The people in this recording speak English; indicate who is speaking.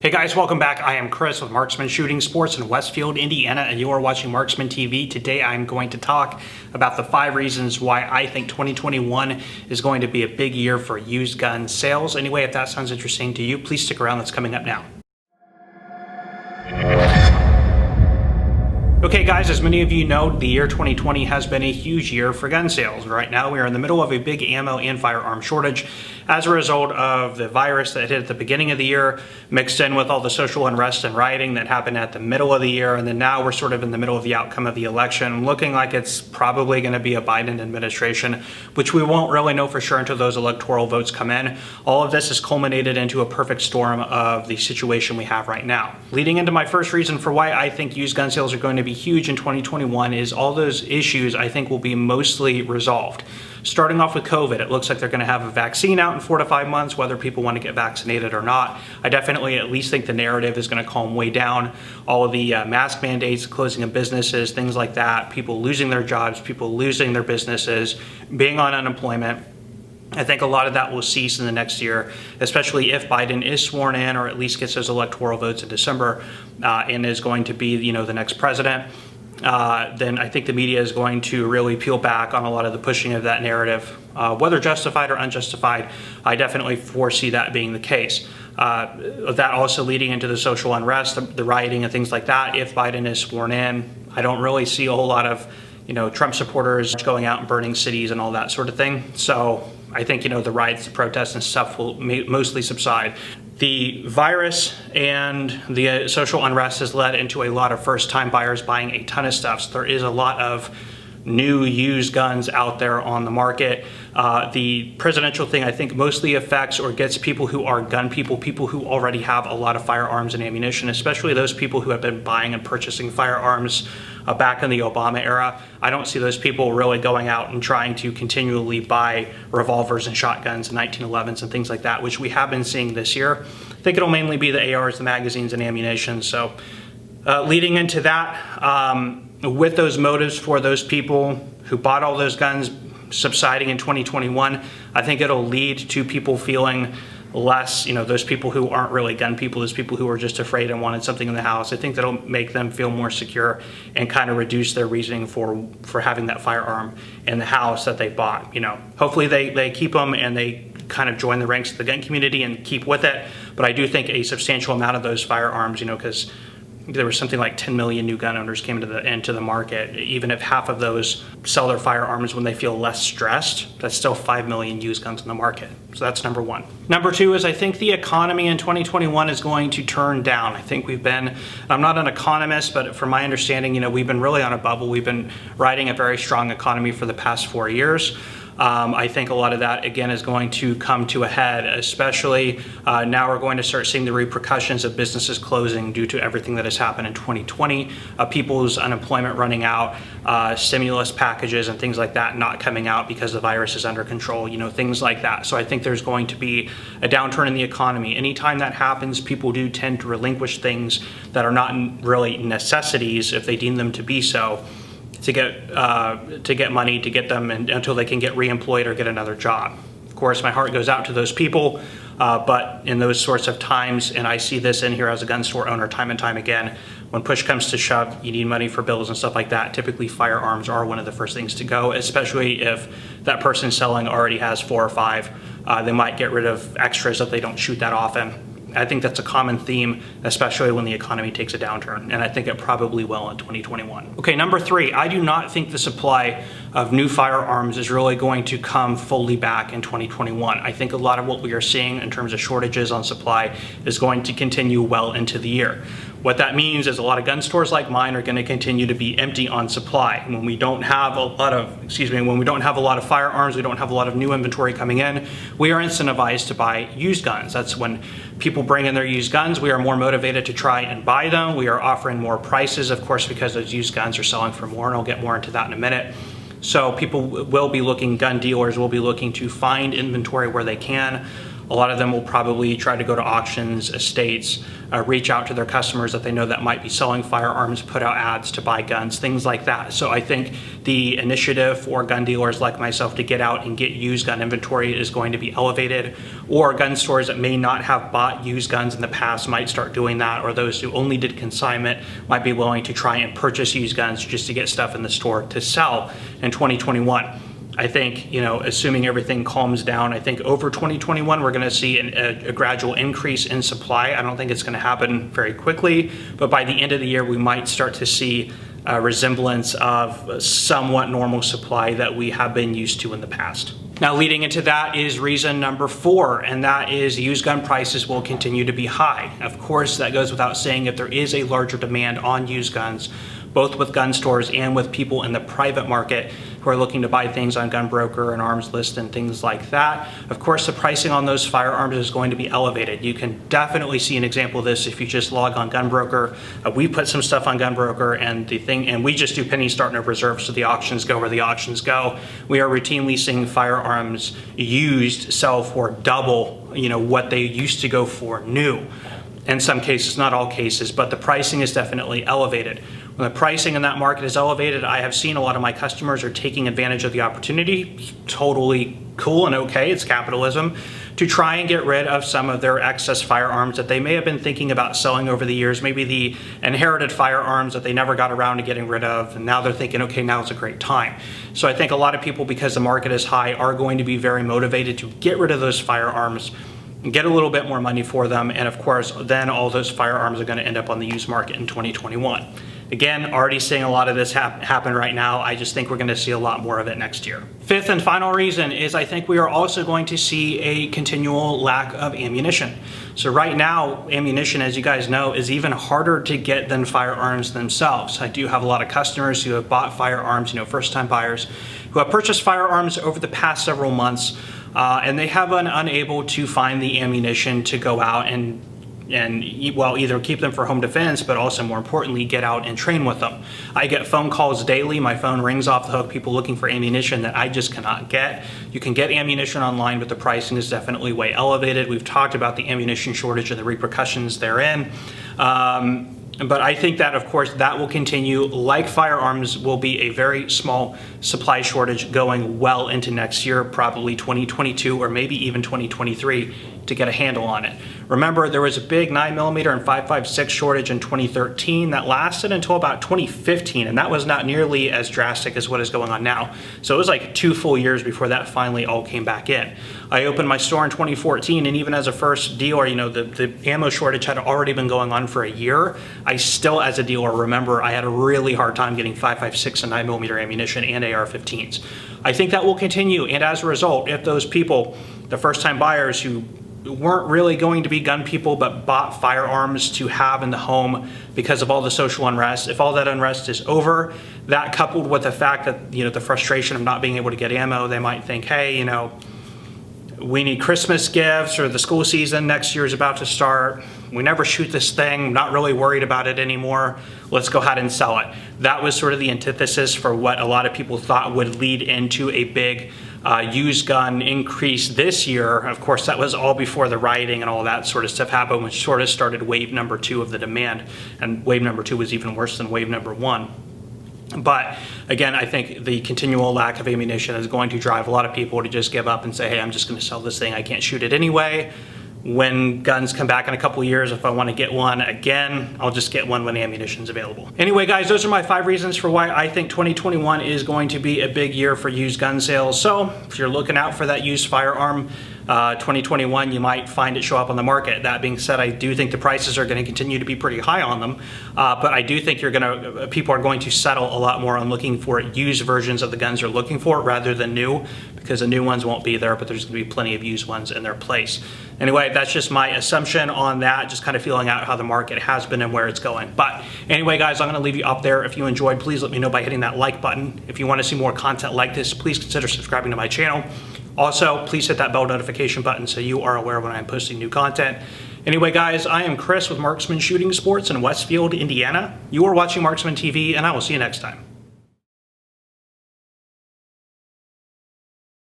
Speaker 1: Hey guys, welcome back. I am Chris with Marksman Shooting Sports in Westfield, Indiana, and you are watching Marksman TV. Today I'm going to talk about the 5 reasons why I think 2021 is going to be a big year for used gun sales. Anyway, if that sounds interesting to you, please stick around. That's coming up now. Okay guys, as many of you know, the year 2020 has been a huge year for gun sales. Right now we are in the middle of a big ammo and firearm shortage as a result of the virus that hit at the beginning of the year, mixed in with all the social unrest and rioting that happened at the middle of the year, and then now we're sort of in the middle of the outcome of the election, looking like it's probably going to be a Biden administration, which we won't really know for sure until those electoral votes come in. All of this has culminated into a perfect storm of the situation we have right now. Leading into my first reason for why I think used gun sales are going to be huge in 2021 is all those issues I think will be mostly resolved. Starting off with COVID, it looks like they're going to have a vaccine out in 4 to 5 months, whether people want to get vaccinated or not. I definitely at least think the narrative is going to calm way down. All of the mask mandates, closing of businesses, things like that, people losing their jobs, people losing their businesses, being on unemployment. I think a lot of that will cease in the next year, especially if Biden is sworn in or at least gets those electoral votes in December and is going to be, the next president. Then I think the media is going to really peel back on a lot of the pushing of that narrative, whether justified or unjustified. I definitely foresee that being the case. That also leading into the social unrest, the rioting and things like that. If Biden is sworn in, I don't really see a whole lot of Trump supporters going out and burning cities and all that sort of thing. So I think, the riots, the protests and stuff will mostly subside. The virus and the social unrest has led into a lot of first-time buyers buying a ton of stuff. So there is a lot of new used guns out there on the market. The presidential thing I think mostly affects or gets people who are gun people who already have a lot of firearms and ammunition, especially those people who have been buying and purchasing firearms back in the Obama era. I don't see those people really going out and trying to continually buy revolvers and shotguns and 1911s and things like that, which we have been seeing this year. I think it'll mainly be the ARs, the magazines, and ammunition. So leading into that, with those motives for those people who bought all those guns subsiding in 2021, I think it'll lead to people feeling less, those people who aren't really gun people, those people who are just afraid and wanted something in the house. I think that'll make them feel more secure and kind of reduce their reasoning for having that firearm in the house that they bought. Hopefully they keep them and they kind of join the ranks of the gun community and keep with it. But I do think a substantial amount of those firearms, because there was something like 10 million new gun owners came into the market. Even if half of those sell their firearms when they feel less stressed, that's still 5 million used guns in the market. So that's number one. Number two is I think the economy in 2021 is going to turn down. I think I'm not an economist, but from my understanding, we've been really on a bubble. We've been riding a very strong economy for the past 4 years. I think a lot of that, again, is going to come to a head, especially now we're going to start seeing the repercussions of businesses closing due to everything that has happened in 2020, people's unemployment running out, stimulus packages and things like that not coming out because the virus is under control, things like that. So I think there's going to be a downturn in the economy. Anytime that happens, people do tend to relinquish things that are not really necessities if they deem them to be so, to get money, to get them until they can get reemployed or get another job. Of course, my heart goes out to those people, but in those sorts of times, and I see this in here as a gun store owner time and time again, when push comes to shove, you need money for bills and stuff like that. Typically, firearms are one of the first things to go, especially if that person selling already has 4 or 5. They might get rid of extras if they don't shoot that often. I think that's a common theme, especially when the economy takes a downturn, and I think it probably will in 2021. Okay, number 3, I do not think the supply of new firearms is really going to come fully back in 2021. I think a lot of what we are seeing in terms of shortages on supply is going to continue well into the year. What that means is a lot of gun stores like mine are going to continue to be empty on supply. When we don't have a lot of firearms, we don't have a lot of new inventory coming in, we are incentivized to buy used guns. That's when people bring in their used guns, we are more motivated to try and buy them. We are offering more prices, of course, because those used guns are selling for more, and I'll get more into that in a minute. So people will be looking, gun dealers will be looking to find inventory where they can. A lot of them will probably try to go to auctions, estates, reach out to their customers that they know that might be selling firearms, put out ads to buy guns, things like that. So I think the initiative for gun dealers like myself to get out and get used gun inventory is going to be elevated, or gun stores that may not have bought used guns in the past might start doing that, or those who only did consignment might be willing to try and purchase used guns just to get stuff in the store to sell in 2021. I think, assuming everything calms down, I think over 2021, we're going to see a gradual increase in supply. I don't think it's going to happen very quickly, but by the end of the year, we might start to see a resemblance of somewhat normal supply that we have been used to in the past. Now, leading into that is reason number 4, and that is used gun prices will continue to be high. Of course, that goes without saying if there is a larger demand on used guns, both with gun stores and with people in the private market who are looking to buy things on Gun Broker and Arms List and things like that. Of course, the pricing on those firearms is going to be elevated. You can definitely see an example of this if you just log on Gun Broker. We put some stuff on Gun Broker, and we just do penny start no reserve, so the auctions go where the auctions go. We are routinely seeing firearms used sell for double, what they used to go for new. In some cases, not all cases, but the pricing is definitely elevated. When the pricing in that market is elevated, I have seen a lot of my customers are taking advantage of the opportunity, totally cool and okay, it's capitalism, to try and get rid of some of their excess firearms that they may have been thinking about selling over the years, maybe the inherited firearms that they never got around to getting rid of, and now they're thinking, okay, now's a great time. So I think a lot of people, because the market is high, are going to be very motivated to get rid of those firearms, get a little bit more money for them, and of course, then all those firearms are going to end up on the used market in 2021. Again, already seeing a lot of this happen right now. I just think we're going to see a lot more of it next year. 5th and final reason is I think we are also going to see a continual lack of ammunition. So right now, ammunition, as you guys know, is even harder to get than firearms themselves. I do have a lot of customers who have bought firearms, first-time buyers, who have purchased firearms over the past several months, and they have been unable to find the ammunition to go out and either keep them for home defense, but also more importantly, get out and train with them. I get phone calls daily. My phone rings off the hook, people looking for ammunition that I just cannot get. You can get ammunition online, but the pricing is definitely way elevated. We've talked about the ammunition shortage and the repercussions therein. But I think that, of course, that will continue. Like firearms, will be a very small supply shortage going well into next year, probably 2022 or maybe even 2023, to get a handle on it. Remember, there was a big 9mm and 5.56 shortage in 2013 that lasted until about 2015, and that was not nearly as drastic as what is going on now. So it was like 2 full years before that finally all came back in. I opened my store in 2014, and even as a first dealer, the ammo shortage had already been going on for a year. I still, as a dealer, remember I had a really hard time getting 5.56 and 9mm ammunition and AR-15s. I think that will continue, and as a result, if those people, the first-time buyers who weren't really going to be gun people but bought firearms to have in the home because of all the social unrest, if all that unrest is over, that coupled with the fact that the frustration of not being able to get ammo, they might think, hey, we need Christmas gifts, or the school season next year is about to start. We never shoot this thing, not really worried about it anymore. Let's go ahead and sell it. That was sort of the antithesis for what a lot of people thought would lead into a big used gun increase this year. Of course, that was all before the rioting and all that sort of stuff happened, which sort of started wave number 2 of the demand. And wave number 2 was even worse than wave number 1. But again, I think the continual lack of ammunition is going to drive a lot of people to just give up and say, hey, I'm just going to sell this thing. I can't shoot it anyway. When guns come back in a couple years, if I want to get one again, I'll just get one when the ammunition's available. Anyway, guys, those are my 5 reasons for why I think 2021 is going to be a big year for used gun sales. So if you're looking out for that used firearm, 2021, you might find it show up on the market. That being said, I do think the prices are going to continue to be pretty high on them, but I do think people are going to settle a lot more on looking for used versions of the guns they're looking for rather than new, because the new ones won't be there, but there's going to be plenty of used ones in their place. Anyway, that's just my assumption on that, just kind of feeling out how the market has been and where it's going. But anyway, guys, I'm going to leave you up there. If you enjoyed, please let me know by hitting that like button. If you want to see more content like this, please consider subscribing to my channel. Also, please hit that bell notification button so you are aware when I'm posting new content. Anyway, guys, I am Chris with Marksman Shooting Sports in Westfield, Indiana. You are watching Marksman TV, and I will see you next time.